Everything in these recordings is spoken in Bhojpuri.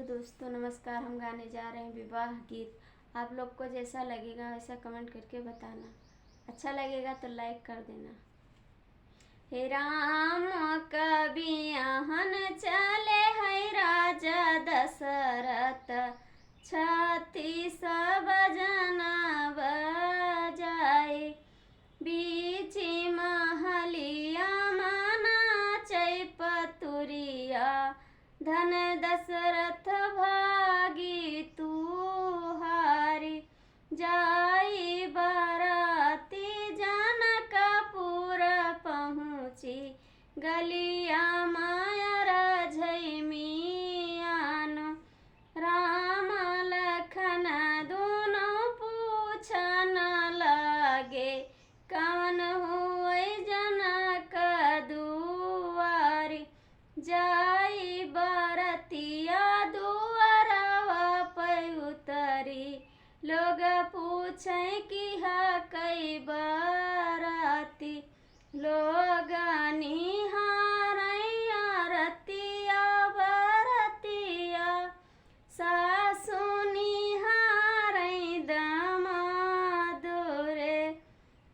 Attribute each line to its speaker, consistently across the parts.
Speaker 1: दोस्तों नमस्कार। हम गाने जा रहे हैं विवाह गीत। आप लोग को जैसा लगेगा वैसा कमेंट करके बताना। अच्छा लगेगा तो लाइक कर देना। हे राम कबियाहन चले है राजा दशरथ, 36 बजना बजाए। बीची महलिया माना चैपतुरिया, धन दशरथ भागी तू हारी। जाई बाराती जनकपुर पहुँची, गलिया माया रझई मियान। राम लखन दोनों पूछन लागे, कवन हुए जनक दुआरी। जाई बरतिया दुआरवा पे उतरी, लोग पूछे कि हा कई बराती। लोग निहारैया रतिया बरतिया, सासु निहारै दामाद रे।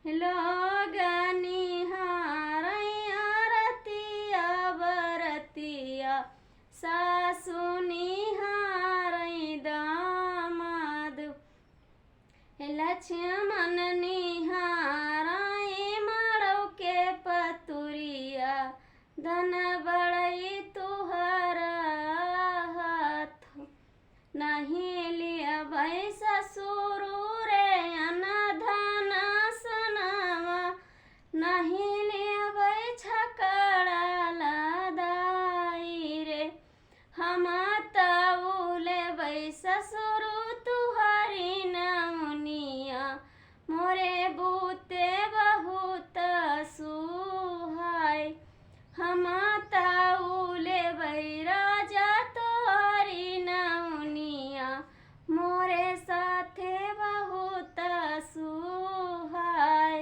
Speaker 1: लोग निहारैया रतिया बरतिया, सासु निहारै दामाद। लक्ष्मण निहारै माड़ो के पतुरिया, धन बड़ई तुहरा हाथ। नहीं लिया भाई ससुर रे अनधन सनवा, नहीं लिया भाई छकड़ा लादाई रे। हम तउले भाई ससुर तुहरी नमुनिया, मोरे बूते